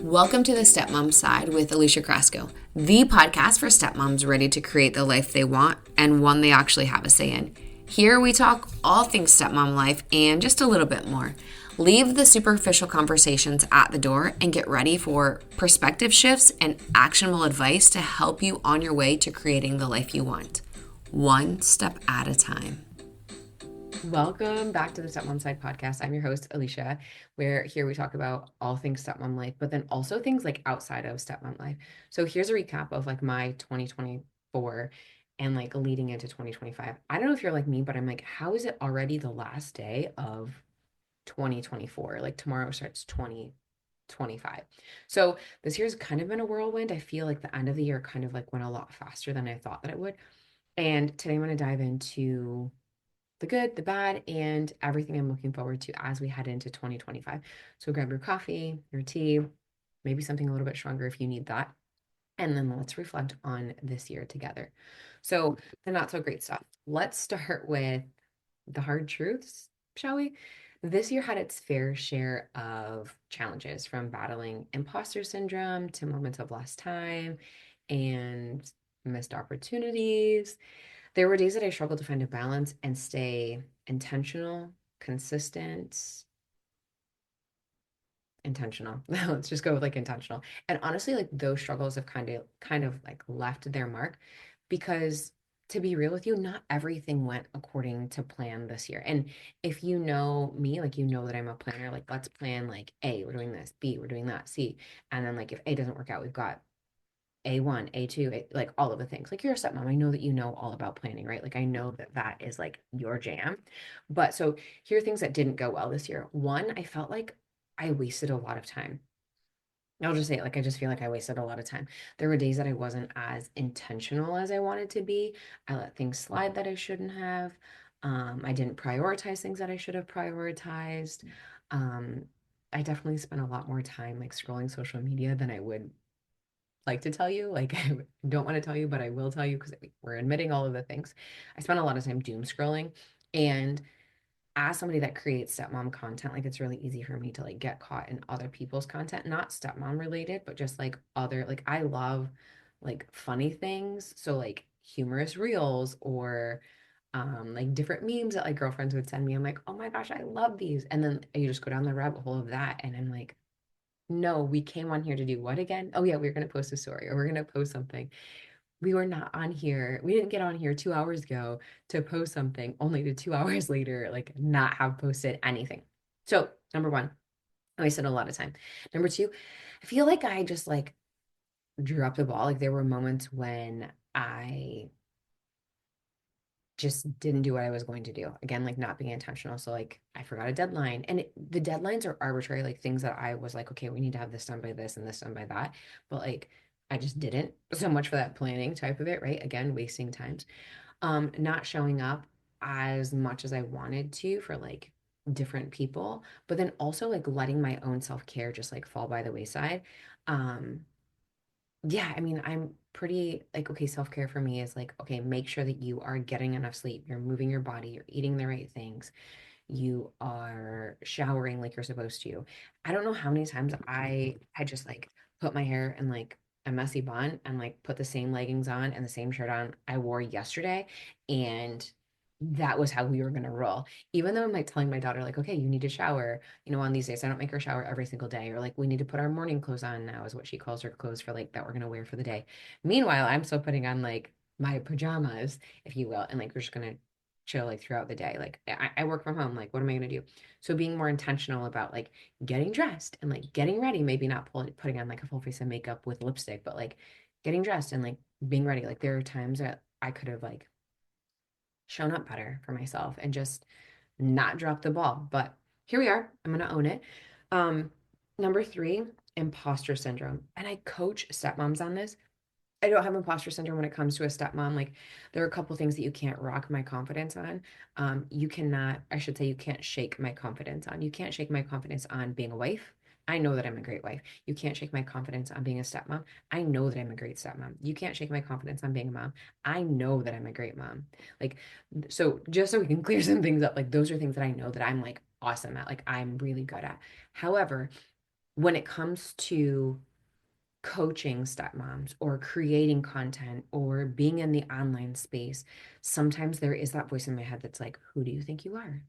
Welcome to the Stepmom Side with Alicia, the podcast for stepmoms ready to create the life they want and one they actually have a say in. Here we talk all things stepmom life and just a little bit more. Leave the superficial conversations at the door and get ready for perspective shifts and actionable advice to help you on your way to creating the life you want, one step at a time. Welcome back to the Stepmom Side Podcast. I'm your host, Alicia, where here we talk about all things stepmom life, but then also things like outside of stepmom life. So here's a recap of like my 2024 and like leading into 2025. I don't know if you're like me, but I'm like, how is it already the last day of 2024? Like tomorrow starts 2025. So this year's kind of been a whirlwind. I feel like the end of the year kind of like went a lot faster than I thought that it would. And today I'm going to dive into the good, the bad, and everything I'm looking forward to as we head into 2025. So grab your coffee, your tea, maybe something a little bit stronger if you need that. And then let's reflect on this year together. So the not so great stuff. Let's start with the hard truths, shall we? This year had its fair share of challenges, from battling imposter syndrome to moments of lost time and missed opportunities. There were days that I struggled to find a balance and stay intentional. Let's just go with like intentional. And honestly, like those struggles have kind of like left their mark, because to be real with you, not everything went according to plan this year. And if you know me, like you know that I'm a planner, like let's plan like A, we're doing this, B, we're doing that, C. And then like if A doesn't work out, we've got A1, A2, like all of the things. Like you're a stepmom. I know that you know all about planning, right? Like I know that that is like your jam. But so here are things that didn't go well this year. One, I felt like I wasted a lot of time. I'll just say it, like I just feel like I wasted a lot of time. There were days that I wasn't as intentional as I wanted to be. I let things slide that I shouldn't have. I didn't prioritize things that I should have prioritized. Um, I definitely spent a lot more time like scrolling social media than I would like to tell you. Like, I don't want to tell you, but I will tell you because we're admitting all of the things. I spent a lot of time doom scrolling. And as somebody that creates stepmom content, like it's really easy for me to like get caught in other people's content, not stepmom related, but just like other, like I love like funny things. So like humorous reels or like different memes that like girlfriends would send me. I'm like, oh my gosh, I love these. And then you just go down the rabbit hole of that. And I'm like, no, we came on here to do what again? Oh yeah, we are going to post a story or we're going to post something. We were not on here. We didn't get on here 2 hours ago to post something, only to 2 hours later, like not have posted anything. So number one, I wasted a lot of time. Number two, I feel like I just like dropped the ball. Like there were moments when I just didn't do what I was going to do. Again, like not being intentional. So like I forgot a deadline, and the deadlines are arbitrary, like things that I was like, okay, we need to have this done by this and this done by that. But like I just didn't. So much for that planning type of it, right? Again, wasting times. Not showing up as much as I wanted to for like different people, but then also like letting my own self-care just like fall by the wayside. Um, yeah, I mean, I'm pretty like, okay, self-care for me is like, okay, make sure that you are getting enough sleep, you're moving your body, you're eating the right things, you are showering like you're supposed to. I don't know how many times I had just like put my hair in like a messy bun and like put the same leggings on and the same shirt on I wore yesterday. And that was how we were going to roll. Even though I'm like telling my daughter, like, okay, you need to shower, on these days, I don't make her shower every single day. Or like, we need to put our morning clothes on now, is what she calls her clothes for like that we're going to wear for the day. Meanwhile, I'm still putting on like my pajamas, if you will, and like we're just going to chill like throughout the day. Like I work from home. Like, what am I gonna do? So being more intentional about like getting dressed and like getting ready, maybe not putting on like a full face of makeup with lipstick, but like getting dressed and like being ready. Like there are times that I could have like shown up better for myself and just not dropped the ball. But here we are. I'm gonna own it. Um, Number three, imposter syndrome. And I coach stepmoms on this. I don't have imposter syndrome when it comes to a stepmom. Like there are a couple things that you can't rock my confidence on. You cannot, I should say, you can't shake my confidence on. You can't shake my confidence on being a wife. I know that I'm a great wife. You can't shake my confidence on being a stepmom. I know that I'm a great stepmom. You can't shake my confidence on being a mom. I know that I'm a great mom. Like, so just so we can clear some things up, like those are things that I know that I'm like awesome at, like I'm really good at. However, when it comes to coaching stepmoms or creating content or being in the online space, sometimes there is that voice in my head that's like, who do you think you are?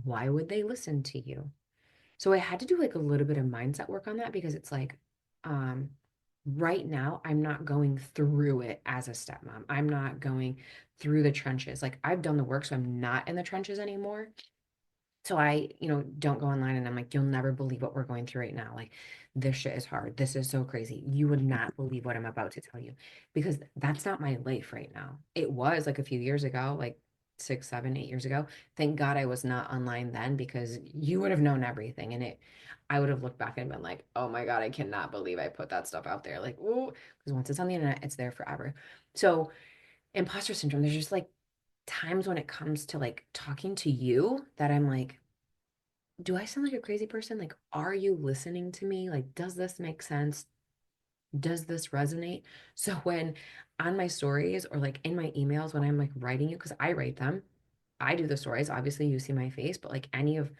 Why would they listen to you? So I had to do like a little bit of mindset work on that because it's like, um, right now I'm not going through it as a stepmom. I'm not going through the trenches. Like I've done the work, so I'm not in the trenches anymore. So I, don't go online and I'm like, you'll never believe what we're going through right now. Like, this shit is hard. This is so crazy. You would not believe what I'm about to tell you because that's not my life right now. It was like a few years ago, like 6, 7, 8 years ago. Thank God I was not online then because you would have known everything. And I would have looked back and been like, oh my God, I cannot believe I put that stuff out there. Like, oh, because once it's on the internet, it's there forever. So, imposter syndrome, there's just like times when it comes to like talking to you that I'm like, do I sound like a crazy person? Like, are you listening to me? Like, does this make sense? Does this resonate? So when on my stories or like in my emails, when I'm like writing you, because I write them, I do the stories. Obviously, you see my face, but like any of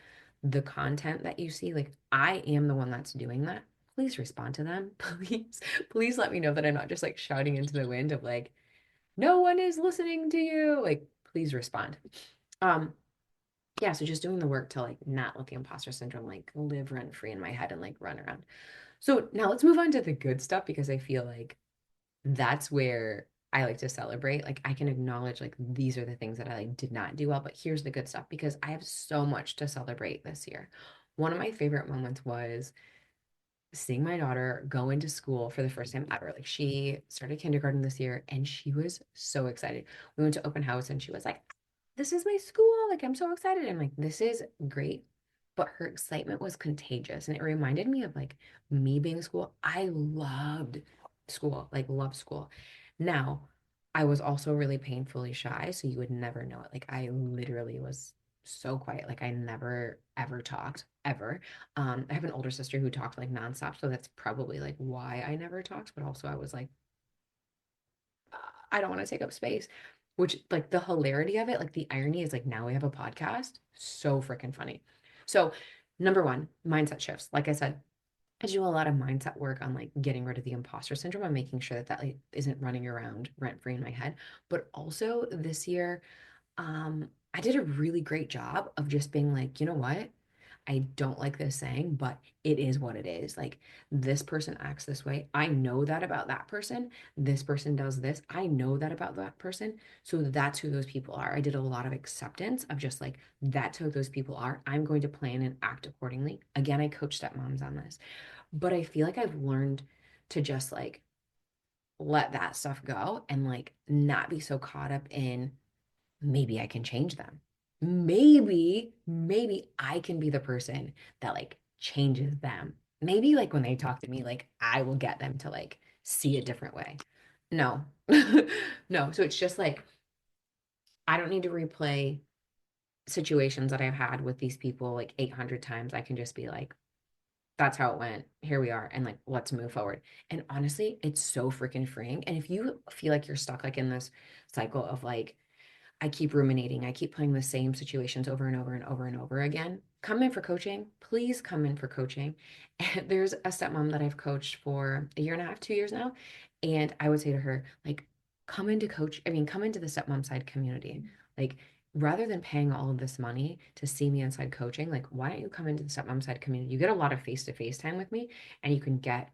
the content that you see, like I am the one that's doing that. Please respond to them. Please, please let me know that I'm not just like shouting into the wind of like, no one is listening to you. Like, please respond. Um, yeah, so just doing the work to like not let the imposter syndrome like live rent free in my head and like run around. So now let's move on to the good stuff because I feel like that's where I like to celebrate. Like I can acknowledge like these are the things that I like did not do well, but here's the good stuff because I have so much to celebrate this year. One of my favorite moments was seeing my daughter go into school for the first time ever. Like she started kindergarten this year and she was so excited. We went to open house and she was like, this is my school. Like I'm so excited. I'm like, this is great. But her excitement was contagious. And it reminded me of like me being in school. I loved school, like loved school. Now, I was also really painfully shy, so you would never know it. Like I literally was so quiet. Like I never ever talked ever. I have an older sister who talked like nonstop, so that's probably like why I never talked. But also, I was like, I don't want to take up space. Which like the hilarity of it, like the irony is like now we have a podcast. So freaking funny. So, number one, mindset shifts. Like I said, I do a lot of mindset work on like getting rid of the imposter syndrome and making sure that that like isn't running around rent free in my head. But also this year, I did a really great job of just being like, you know what? I don't like this saying, but it is what it is. Like this person acts this way. I know that about that person. This person does this. I know that about that person. So that's who those people are. I did a lot of acceptance of just like, that's who those people are. I'm going to plan and act accordingly. Again, I coach stepmoms on this, but I feel like I've learned to just like let that stuff go and like not be so caught up in maybe I can change them. Maybe I can be the person that like changes them. Maybe like when they talk to me, like I will get them to like see a different way. No, no. So it's just like I don't need to replay situations that I've had with these people like 800 times. I can just be like, that's how it went. Here we are. And like, let's move forward. And honestly, it's so freaking freeing. And if you feel like you're stuck like in this cycle of like, I keep ruminating. I keep playing the same situations over and over and over and over again. Come in for coaching. Please come in for coaching. And there's a stepmom that I've coached for a year and a half, 2 years now. And I would say to her, like, come into coach, I mean, come into the stepmom side community. Like, rather than paying all of this money to see me inside coaching, like, why don't you come into the stepmom side community? You get a lot of face-to-face time with me and you can get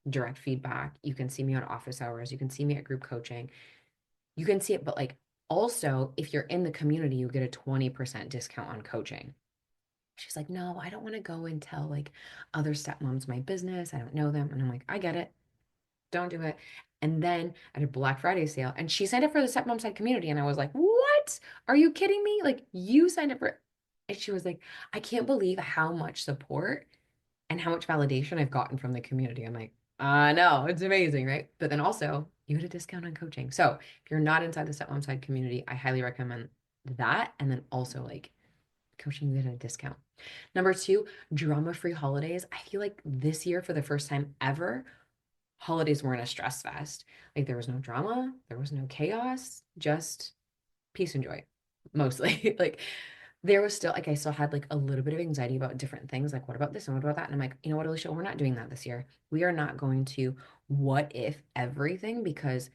direct feedback. You can see me on office hours. You can see me at group coaching. You can see it, but like also, if you're in the community, you get a 20% discount on coaching. She's like, no, I don't want to go and tell like other stepmoms my business. I don't know them. And I'm like, I get it. Don't do it. And then at a Black Friday sale, and she signed up for the Stepmom Side community. And I was like, what? Are you kidding me? Like, you signed up for, and she was like, I can't believe how much support and how much validation I've gotten from the community. I'm like, no, it's amazing, right? But then also, you get a discount on coaching. So if you're not inside the Stepmom Side community, I highly recommend that. And then also like coaching, you get a discount. Number two, drama-free holidays. I feel like this year, for the first time ever, holidays weren't a stress fest. Like there was no drama, there was no chaos, just peace and joy, mostly. Like there was still like I still had like a little bit of anxiety about different things, like what about this and what about that? And I'm like, you know what, Alicia, we're not doing that this year. We are not going to what if everything because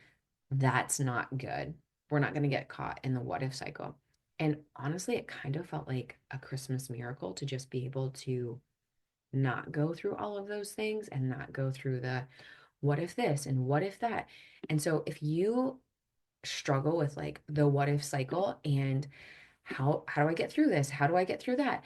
that's not good. We're not going to get caught in the what if cycle. And honestly, it kind of felt like a Christmas miracle to just be able to not go through all of those things and not go through the what if this and what if that. And so if you struggle with like the what if cycle and how do I get through this? How do I get through that?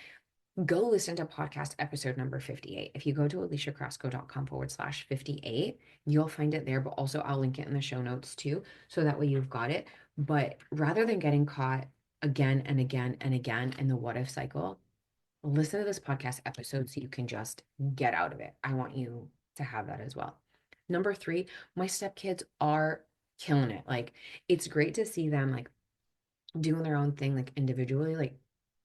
Go listen to podcast episode number 58. If you go to aliciacrosco.com/58, you'll find it there, but also I'll link it in the show notes too. So that way you've got it. But rather than getting caught again and again and again in the what if cycle, listen to this podcast episode so you can just get out of it. I want you to have that as well. Number three, my stepkids are killing it. Like, it's great to see them like doing their own thing, like individually, like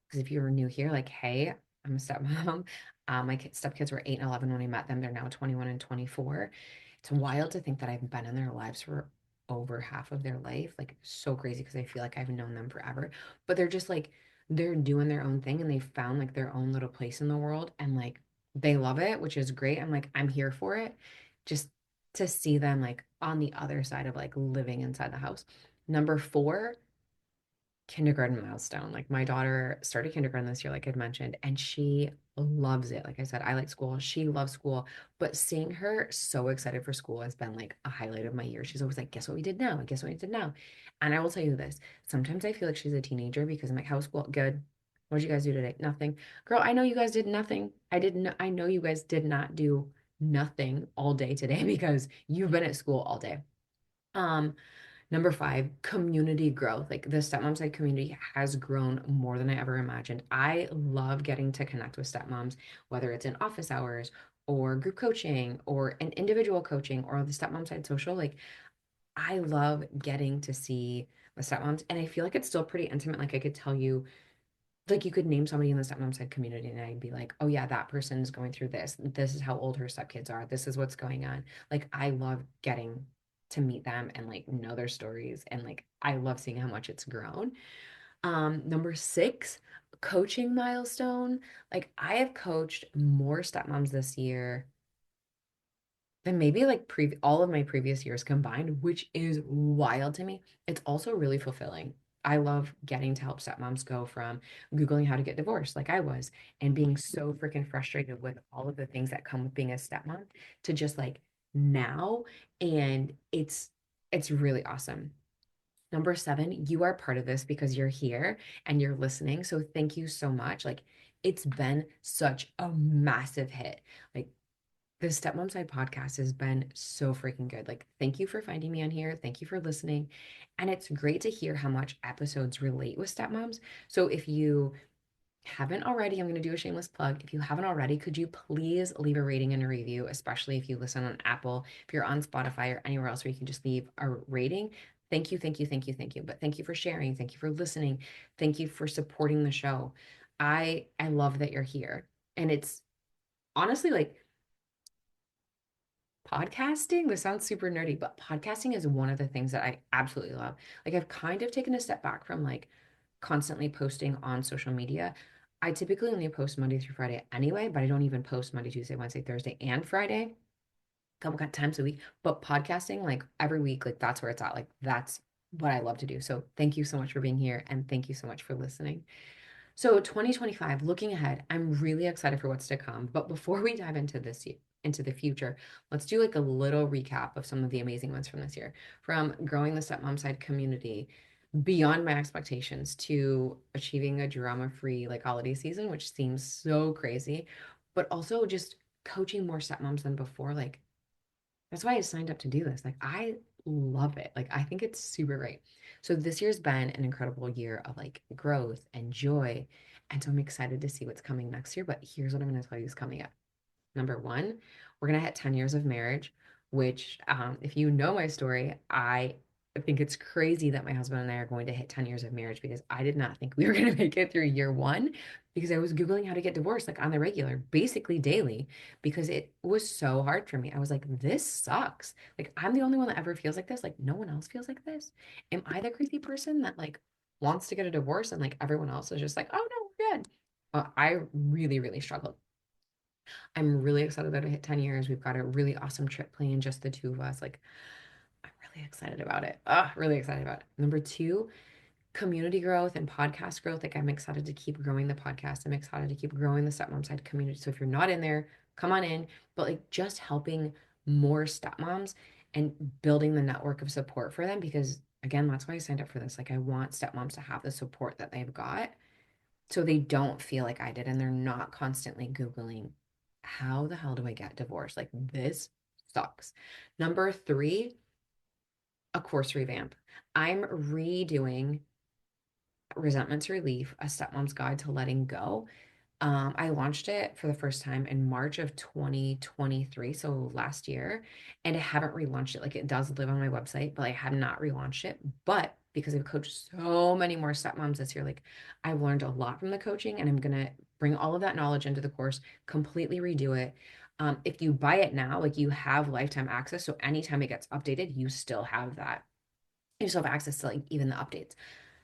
because if you're new here, like, hey, I'm a stepmom. My stepkids were 8 and 11 when I met them. They're now 21 and 24. It's wild to think that I've been in their lives for over half of their life. Like, so crazy because I feel like I've known them forever. But they're just like, they're doing their own thing and they found like their own little place in the world and like they love it, which is great. I'm like, I'm here for it. Just to see them like on the other side of like living inside the house. Number four, kindergarten milestone. Like my daughter started kindergarten this year, like I'd mentioned, and she loves it. Like I said, I like school. She loves school, but seeing her so excited for school has been like a highlight of my year. She's always like, guess what we did now? Guess what we did now? And I will tell you this, sometimes I feel like she's a teenager because I'm like, how's school? Good. What did you guys do today? Nothing. Girl, I know you guys did nothing. I know you guys did not do nothing all day today because you've been at school all day. Um, Number five, community growth. Like the Stepmom Side community has grown more than I ever imagined. I love getting to connect with stepmoms, whether it's in office hours or group coaching or an individual coaching or the Stepmom Side social. Like I love getting to see the stepmoms, and I feel like it's still pretty intimate. Like I could tell you, like you could name somebody in the Stepmom Side community, and I'd be like, oh yeah, that person's going through this. This is how old her stepkids are. This is what's going on. Like I love getting to meet them and like know their stories, and like I love seeing how much it's grown. Number six, coaching milestone. Like I have coached more stepmoms this year than maybe like all of my previous years combined, which is wild to me. It's also really fulfilling. I love getting to help stepmoms go from Googling how to get divorced, like I was, and being so freaking frustrated with all of the things that come with being a stepmom to just like now. And it's really awesome. Number seven, you are part of this because you're here and you're listening. So thank you so much. Like it's been such a massive hit. Like the Stepmom Side podcast has been so freaking good. Like, thank you for finding me on here. Thank you for listening. And it's great to hear how much episodes relate with stepmoms. So if you haven't already, I'm going to do a shameless plug. If you haven't already, could you please leave a rating and a review, especially if you listen on Apple, if you're on Spotify or anywhere else where you can just leave a rating. Thank you, thank you, thank you, thank you. But thank you for sharing. Thank you for listening. Thank you for supporting the show. I love that you're here. And it's honestly like podcasting, this sounds super nerdy, but podcasting is one of the things that I absolutely love. Like I've kind of taken a step back from like constantly posting on social media. I typically only post Monday through Friday anyway, but I don't even post Monday, Tuesday, Wednesday, Thursday, and Friday, a couple times a week. But podcasting, like every week, like that's where it's at. Like that's what I love to do. So thank you so much for being here and thank you so much for listening. So 2025, looking ahead, I'm really excited for what's to come. But before we dive into into the future, let's do like a little recap of some of the amazing ones from this year. From growing the Stepmom Side community beyond my expectations to achieving a drama-free like holiday season, which seems so crazy, but also just coaching more stepmoms than before. Like that's why I signed up to do this. Like I love it. Like I think it's super great. So this year's been an incredible year of like growth and joy. And so I'm excited to see what's coming next year. But here's what I'm going to tell you is coming up. Number one, we're going to hit 10 years of marriage, which, if you know my story, I think it's crazy that my husband and I are going to hit 10 years of marriage because I did not think we were going to make it through year one because I was Googling how to get divorced like on the regular, basically daily, because it was so hard for me. I was like, this sucks. Like, I'm the only one that ever feels like this. Like, no one else feels like this. Am I the crazy person that like wants to get a divorce and like everyone else is just like, oh no, good. I really, really struggled. I'm really excited that it hit 10 years. We've got a really awesome trip planned, just the two of us. Like, I'm really excited about it. Really excited about it. Number two, community growth and podcast growth. Like, I'm excited to keep growing the podcast. I'm excited to keep growing the Stepmom Side community. So if you're not in there, come on in. But like, just helping more stepmoms and building the network of support for them, because again, that's why I signed up for this. Like, I want stepmoms to have the support that they've got so they don't feel like I did, and they're not constantly Googling, how the hell do I get divorced? Like, this sucks. Number three, a course revamp. I'm redoing Resentments Relief, a stepmom's guide to letting go. I launched it for the first time in March of 2023, so last year, and I haven't relaunched it. Like, it does live on my website, but I have not relaunched it. But because I've coached so many more stepmoms this year, like, I've learned a lot from the coaching, and I'm gonna bring all of that knowledge into the course, completely redo it. If you buy it now, like, you have lifetime access, so anytime it gets updated, you still have that. You still have access to like even the updates.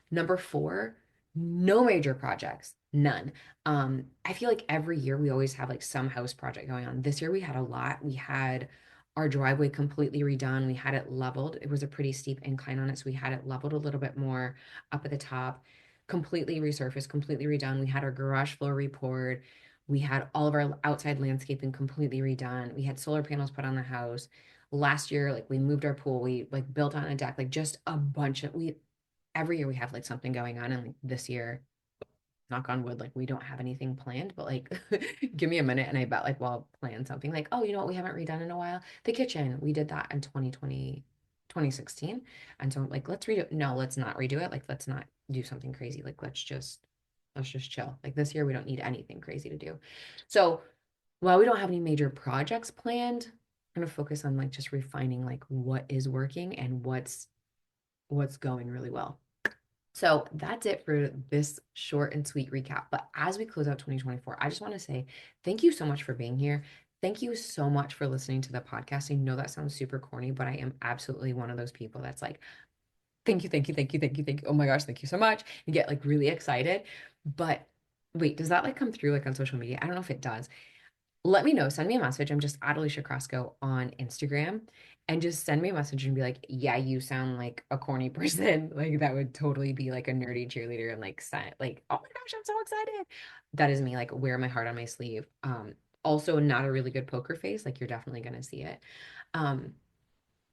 Number four, no major projects, none. I feel like every year we always have like some house project going on. This year we had a lot. We had our driveway completely redone. We had it leveled. It was a pretty steep incline on it, so we had it leveled a little bit more up at the top, completely resurfaced, completely redone. We had our garage floor repoured. We had all of our outside landscaping completely redone. We had solar panels put on the house. Last year, like, we moved our pool, we like built on a deck, like just a bunch of we every year we have like something going on, and like this year, knock on wood, like, we don't have anything planned, but like, give me a minute and I bet like we'll plan something. Like, oh, you know what we haven't redone in a while? The kitchen. We did that in 2020, 2016. And so I'm like, let's redo it. No, let's not redo it. Like, let's not do something crazy. Like, let's just chill. Like, this year we don't need anything crazy to do. So while we don't have any major projects planned, I'm gonna focus on like just refining like what is working and what's going really well. So that's it for this short and sweet recap. But as we close out 2024, I just want to say thank you so much for being here. Thank you so much for listening to the podcast. I know that sounds super corny, but I am absolutely one of those people that's like, thank you, thank you, thank you, thank you, thank you. Oh my gosh, thank you so much. And get like really excited. But wait, does that like come through like on social media? I don't know if it does. Let me know. Send me a message. I'm just at Alicia Crosco on Instagram, and just send me a message and be like, yeah, you sound like a corny person. Like, that would totally be like a nerdy cheerleader, and like, like, oh my gosh, I'm so excited. That is me, like, wear my heart on my sleeve. Also not a really good poker face. Like, you're definitely going to see it. Um,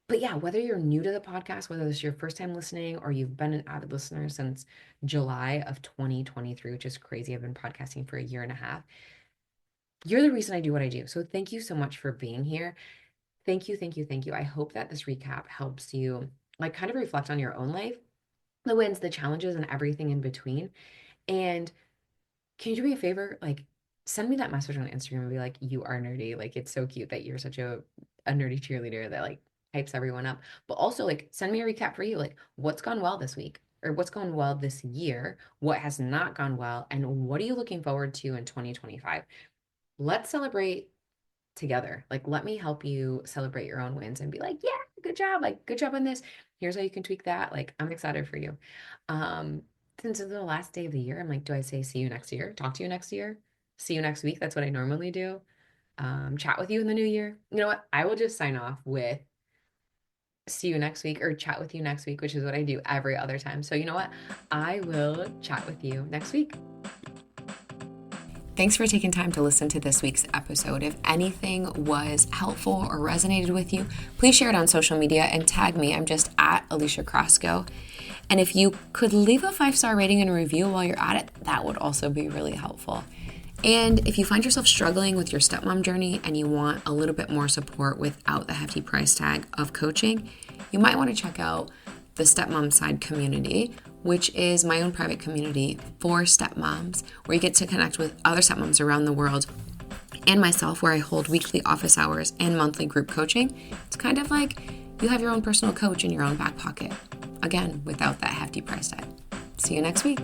but yeah, whether you're new to the podcast, whether this is your first time listening or you've been an avid listener since July of 2023, which is crazy. I've been podcasting for a year and a half. You're the reason I do what I do. So thank you so much for being here. Thank you, thank you, thank you. I hope that this recap helps you like kind of reflect on your own life, the wins, the challenges, and everything in between. And can you do me a favor? Like, send me that message on Instagram and be like, you are nerdy. Like, it's so cute that you're such a nerdy cheerleader that like hypes everyone up. But also, like, send me a recap for you. Like, what's gone well this week? Or what's gone well this year? What has not gone well? And what are you looking forward to in 2025? Let's celebrate together. Like, let me help you celebrate your own wins and be like, yeah, good job. Like, good job on this. Here's how you can tweak that. Like, I'm excited for you. Um, since it's the last day of the year, I'm like, do I say see you next year? Talk to you next year? See you next week? That's what I normally do. Chat with you in the new year. You know what? I will just sign off with see you next week, or chat with you next week, which is what I do every other time. So you know what? I will chat with you next week. Thanks for taking time to listen to this week's episode. If anything was helpful or resonated with you, please share it on social media and tag me. I'm just at Alicia Crosco. And if you could leave a 5-star rating and review while you're at it, that would also be really helpful. And if you find yourself struggling with your stepmom journey and you want a little bit more support without the hefty price tag of coaching, you might want to check out the Stepmom Side Community, which is my own private community for stepmoms, where you get to connect with other stepmoms around the world and myself, where I hold weekly office hours and monthly group coaching. It's kind of like you have your own personal coach in your own back pocket. Again, without that hefty price tag. See you next week.